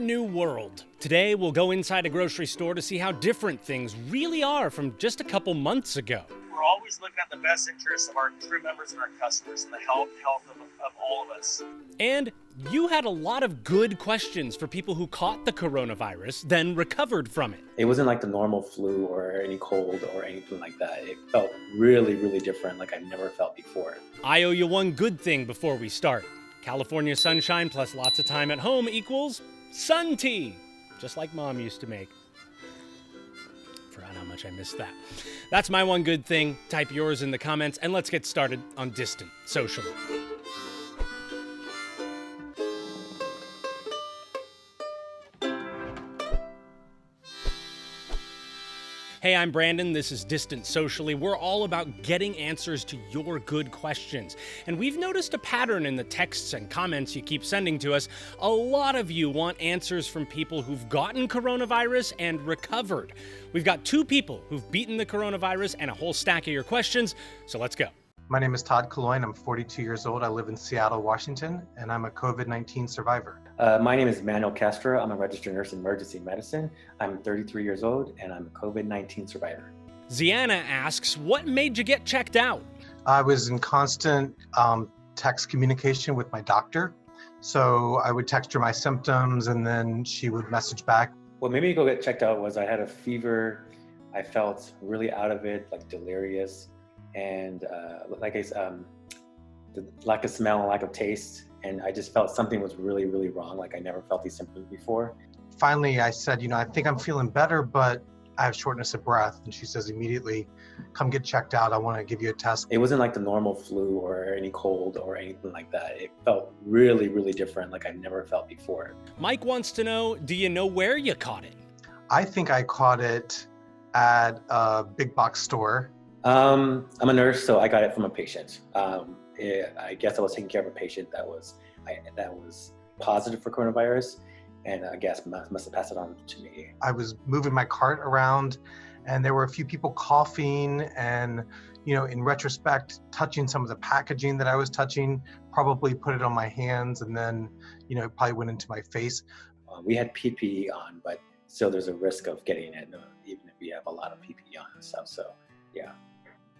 new world. Today, we'll go inside a grocery store to see how different things really are from just a couple months ago. We're always looking at the best interests of our crew members and our customers and the health of all of us. And you had a lot of good questions for people who caught the coronavirus, then recovered from it. It wasn't like the normal flu or any cold or anything like that. It felt really, really different, like I've never felt before. I owe you one good thing before we start. California sunshine plus lots of time at home equals sun tea, just like Mom used to make. Forgot how much I missed that. That's my one good thing. Type yours in the comments, and let's get started on Distant Socially. Hey, I'm Brandon. This is Distant Socially. We're all about getting answers to your good questions. And we've noticed a pattern in the texts and comments you keep sending to us. A lot of you want answers from people who've gotten coronavirus and recovered. We've got 2 people who've beaten the coronavirus and a whole stack of your questions, so let's go. My name is Todd Kaloin. I'm 42 years old. I live in Seattle, Washington, and I'm a COVID-19 survivor. My name is Manuel Castro. I'm a registered nurse in emergency medicine. I'm 33 years old, and I'm a COVID-19 survivor. Ziana asks, what made you get checked out? I was in constant text communication with my doctor. So I would text her my symptoms, and then she would message back. What made me go get checked out was I had a fever. I felt really out of it, like delirious, and the lack of smell and lack of taste. And I just felt something was really, really wrong. Like I never felt these symptoms before. Finally, I said, I think I'm feeling better, but I have shortness of breath. And she says immediately, come get checked out. I want to give you a test. It wasn't like the normal flu or any cold or anything like that. It felt really, really different, like I've never felt before. Mike wants to know, do you know where you caught it? I think I caught it at a big box store. I'm a nurse, so I got it from a patient. I guess I was taking care of a patient that was positive for coronavirus, and I guess must have passed it on to me. I was moving my cart around, and there were a few people coughing, and in retrospect, touching some of the packaging that I was touching, probably put it on my hands, and then it probably went into my face. We had PPE on, but still there's a risk of getting it, even if we have a lot of PPE on and stuff. So yeah.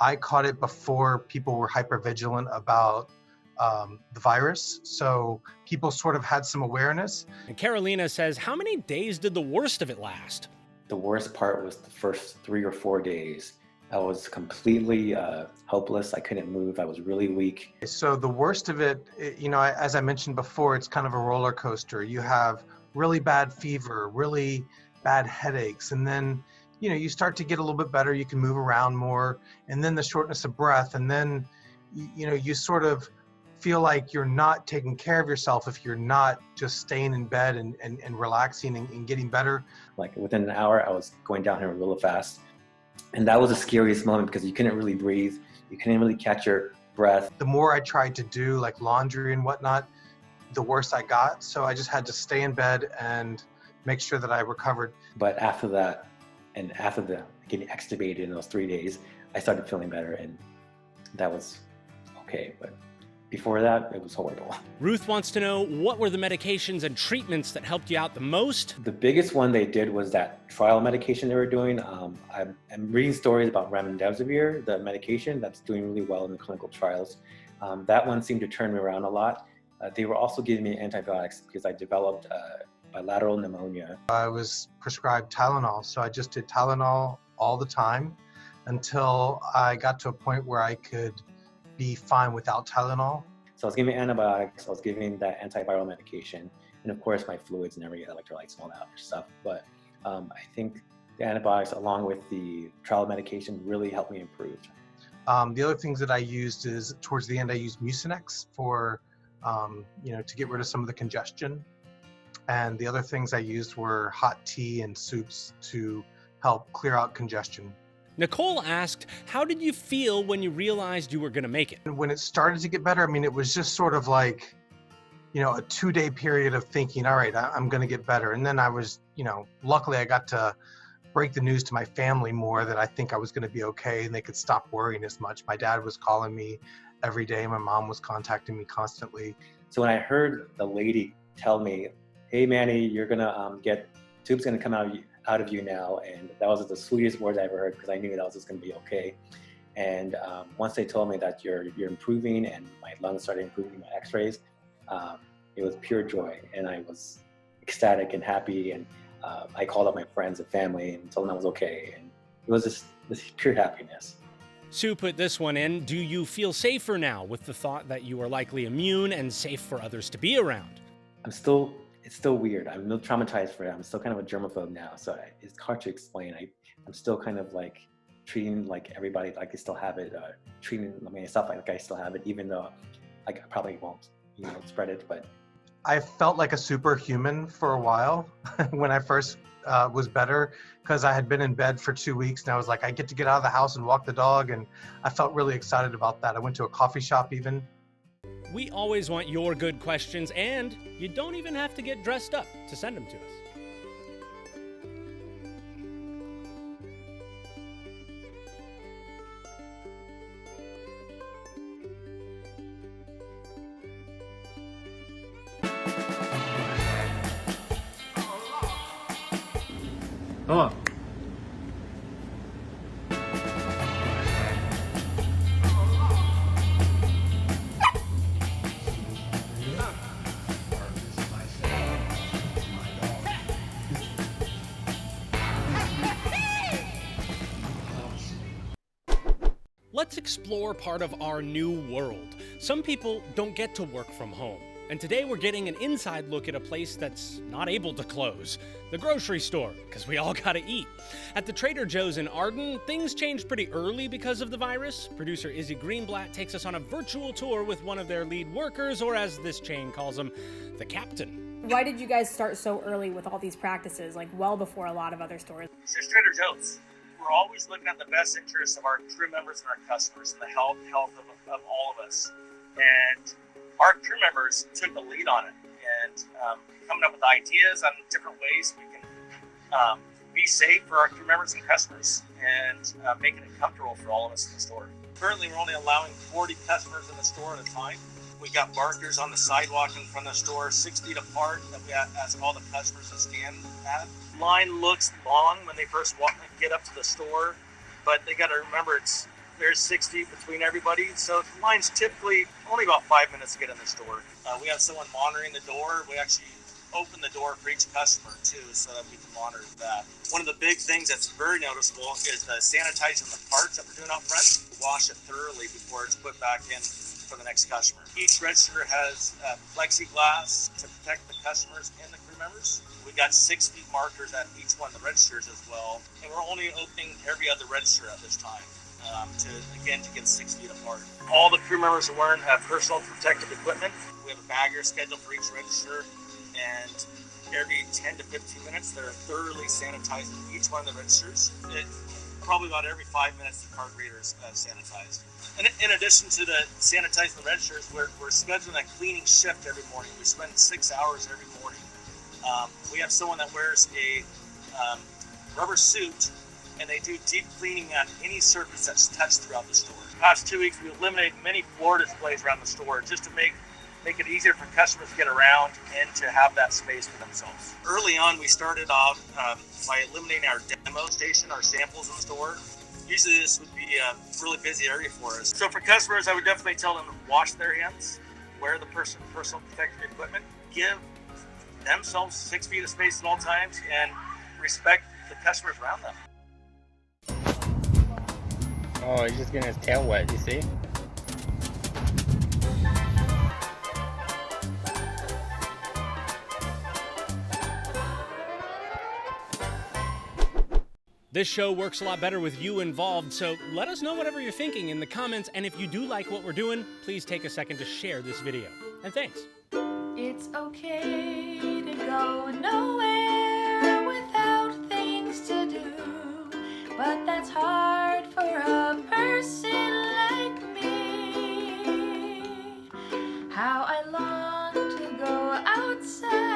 I caught it before people were hypervigilant about the virus, so people sort of had some awareness. And Carolina says, how many days did the worst of it last? The worst part was the first 3 or 4 days. I was completely helpless. I couldn't move. I was really weak. So the worst of it, as I mentioned before, it's kind of a roller coaster. You have really bad fever, really bad headaches, and then you start to get a little bit better, you can move around more, and then the shortness of breath, and then, you sort of feel like you're not taking care of yourself if you're not just staying in bed and relaxing and getting better. Like within an hour, I was going down here real fast. And that was the scariest moment because you couldn't really breathe. You couldn't really catch your breath. The more I tried to do like laundry and whatnot, the worse I got. So I just had to stay in bed and make sure that I recovered. But after that, and after the getting extubated in those 3 days, I started feeling better, and that was okay. But before that, it was horrible. Ruth wants to know, what were the medications and treatments that helped you out the most? The biggest one they did was that trial medication they were doing. I'm reading stories about remdesivir, the medication that's doing really well in the clinical trials. That one seemed to turn me around a lot. They were also giving me antibiotics because I developed bilateral pneumonia. I was prescribed Tylenol, so I just did Tylenol all the time until I got to a point where I could be fine without Tylenol. So I was giving antibiotics, I was giving that antiviral medication, and of course my fluids and every electrolytes and all that other stuff. But I think the antibiotics along with the trial medication really helped me improve. The other things that I used is, towards the end, I used Mucinex for, to get rid of some of the congestion. And the other things I used were hot tea and soups to help clear out congestion. Nicole asked, how did you feel when you realized you were going to make it? When it started to get better, it was just sort of like, a 2-day period of thinking, all right, I'm going to get better. And then I was, luckily I got to break the news to my family more that I think I was going to be okay and they could stop worrying as much. My dad was calling me every day. My mom was contacting me constantly. So when I heard the lady tell me "Hey Manny, you're gonna get tube's gonna come out of you now," and that was the sweetest words I ever heard because I knew that was just gonna be okay. And once they told me that you're improving and my lungs started improving, my X-rays, it was pure joy, and I was ecstatic and happy. And I called up my friends and family and told them I was okay, and it was just this pure happiness. Sue put this one in. Do you feel safer now with the thought that you are likely immune and safe for others to be around? It's still weird. I'm a little traumatized for it. I'm still kind of a germaphobe now, so it's hard to explain. I'm still kind of like treating like everybody like I still have it, treating myself like I still have it, even though like I probably won't, spread it. But I felt like a superhuman for a while when I first was better, because I had been in bed for 2 weeks and I was like, I get to get out of the house and walk the dog, and I felt really excited about that. I went to a coffee shop even. We always want your good questions, and you don't even have to get dressed up to send them to us. come on. Let's explore part of our new world. Some people don't get to work from home, and today we're getting an inside look at a place that's not able to close, the grocery store, because we all gotta eat. At the Trader Joe's in Arden, things changed pretty early because of the virus. Producer Izzy Greenblatt takes us on a virtual tour with one of their lead workers, or as this chain calls him, the captain. Why did you guys start so early with all these practices, like well before a lot of other stores? It's just Trader Joe's. We're always looking at the best interests of our crew members and our customers and the health of all of us. And our crew members took the lead on it and coming up with ideas on different ways we can be safe for our crew members and customers and making it comfortable for all of us in the store. Currently, we're only allowing 40 customers in the store at a time. We got markers on the sidewalk in front of the store, 6 feet apart, that we ask all the customers to stand at. Line looks long when they first get up to the store, but they got to remember there's 6 feet between everybody, so the line's typically only about 5 minutes to get in the store. We have someone monitoring the door. We actually open the door for each customer too, so that we can monitor that. One of the big things that's very noticeable is the sanitizing the parts that we're doing out front. Wash it thoroughly before it's put back in for the next customer. Each register has plexiglass to protect the customers and the crew members. We got 6 feet markers at each one of the registers as well, and we're only opening every other register at this time to get 6 feet apart. All the crew members are wearing personal protective equipment. We have a bagger scheduled for each register, and every 10 to 15 minutes they're thoroughly sanitizing each one of the registers. Probably about every 5 minutes the card reader is sanitized. And in addition to the sanitizing the registers, we're scheduling a cleaning shift every morning. We spend 6 hours every morning. We have someone that wears a rubber suit, and they do deep cleaning on any surface that's touched throughout the store. The past 2 weeks, we eliminated many floor displays around the store just to make it easier for customers to get around and to have that space for themselves. Early on, we started off by eliminating our demo station, our samples in the store. Usually this would be a really busy area for us. So for customers, I would definitely tell them to wash their hands, wear the personal protective equipment, give themselves 6 feet of space at all times, and respect the customers around them. Oh, he's just getting his tail wet, you see? This show works a lot better with you involved, so let us know whatever you're thinking in the comments, and if you do like what we're doing, please take a second to share this video. And thanks. It's okay to go nowhere without things to do, but that's hard for a person like me. How I long to go outside